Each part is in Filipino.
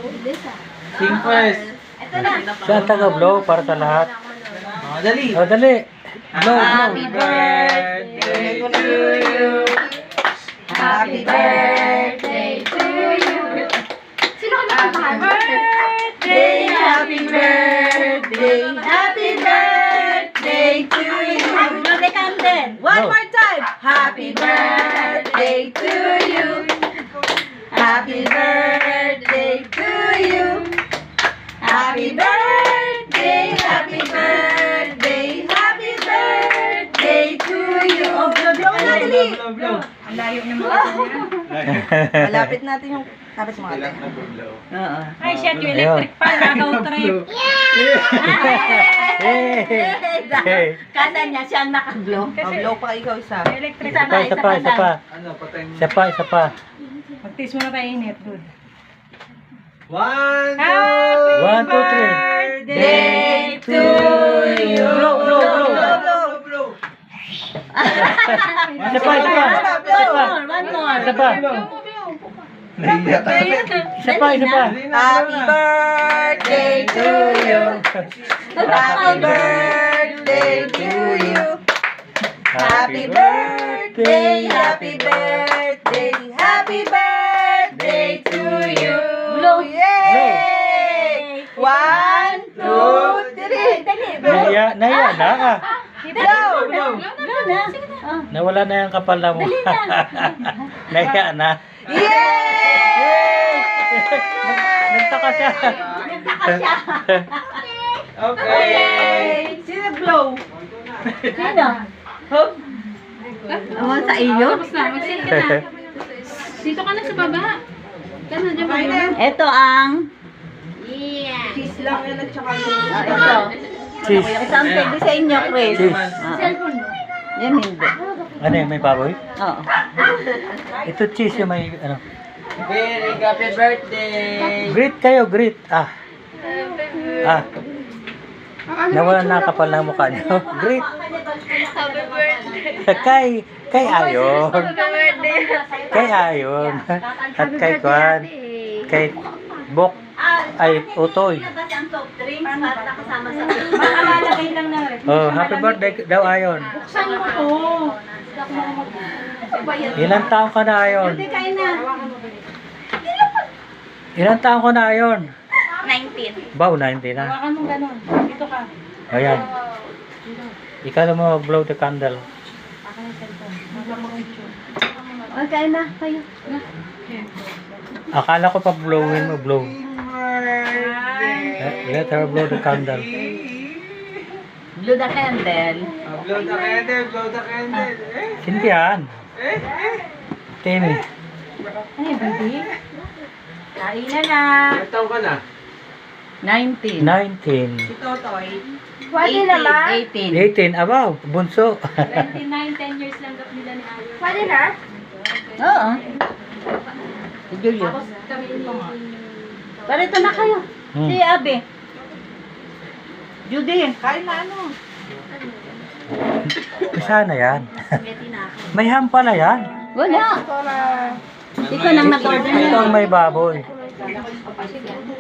Sing first. Ito na. Siya ang taga-blow para sa lahat. Dali. O, dali. Blow, Happy blow. birthday to you. Happy birthday to you. Sino ka nakamahal? Birthday, happy birthday, happy birthday to you. Blow the candle. One Blow. more time. Happy birthday to you. Happy birthday to you. Happy birthday, happy birthday, happy birthday to you. Oh, blow na, dali. Blow. Ang layo naman. Malapit natin yung tapos mga ate. Oo. Ay, siya yung electric pan, nagaw trip. Hey. Kada niya siya ang naka-blow. Blow pa ikaw isa. Electric Isa pa, isa pa, isa pa. Ano, patay mo. Isa pa, isa pa. Magtis mo na tayo init, dude. 1, 2, One, two, three. Day to you. Blow, blow, blow. blow. Isa pa, isa pa. Isa pa. One more. Isa pa. Nahiya tayo. Isa pa, isa pa. Happy birthday to you. Happy birthday to you. Happy birthday, happy birthday, happy birthday to you. Blow. Yay! 1, 2, 3. Nahiya na ah. Blow. Blow. Nawala na yung kapal na mo. Nahiya na. Yay! Nagtaka siya. Okay. Sino blow? Sino? Ano sa iyo? Tapos na, mag-sing ka na. Dito ka na sa baba. Gano'n, dyan ba yun? Ito ang Kiss lang yan at saka ito. Cheese. Ito ang pwede sa inyo, Chris. Cheese. Cellphone mo. Yan hindi. Ano yung may baboy? Oo. Ito cheese yung may ano. Very happy birthday. Greet kayo, greet. Ah. Ah. Nawala na kapal na mukha niyo. Greet. Kay Ayon. Kay Ayon. At kay Kwan. Kay Bok. Ay, Utoy. Makalalagay lang na rin. Oh, happy birthday daw Ayon. Buksan mo to. Ilang taon ka na Ayon? Hindi, kain na. Ilang taon ka na Ayon? 19. Baw, 90 na. Hawakan mo gano'n. Dito ka. Ayan. Ikaw na mo blow the candle. Akin yung cellphone. Hawakan mo yung tune. Okay na, kayo. Akala ko pa blowin mo, blow. Let her blow the candle. Blow the candle. Blow the candle, blow the candle. Hindi yan. Timmy. Ano yung baby? Kain na na. Ilang taon ka na? 19. 19. Totoy. 18. 18. Abaw, bunso. 29, 10 years lang gap nila ni Ayo. Pwede na? Oo. Si Julio. Tapos kami ito nga. Parito na kayo. Hmm. Si Abe. Judy. Kain na ano? Sana yan. May ham pala yan. Wala. Ikaw nang nag-order Ito niya. ang may baboy.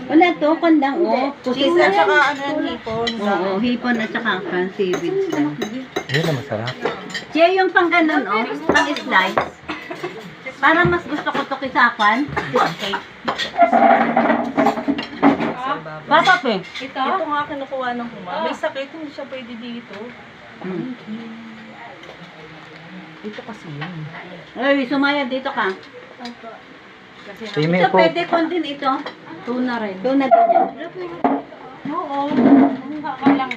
Wala to, kandang o. Cheese at saka ano yan, hipon. Oo, hipon at saka fancy bits lang. Yun na masarap. Siya yung pang ganun o, pang slice. Parang mas gusto ko to kisakan. Cheesecake. Papa pe. Ito? Ito nga kinukuha ng kuma. May sakit, hindi siya pwede dito. Ito kasi yan. Ay, sumaya dito ka. Timmy Ito po. pwede kon din ito. Tuna rin. Tuna din yan. Oo. Ang lang.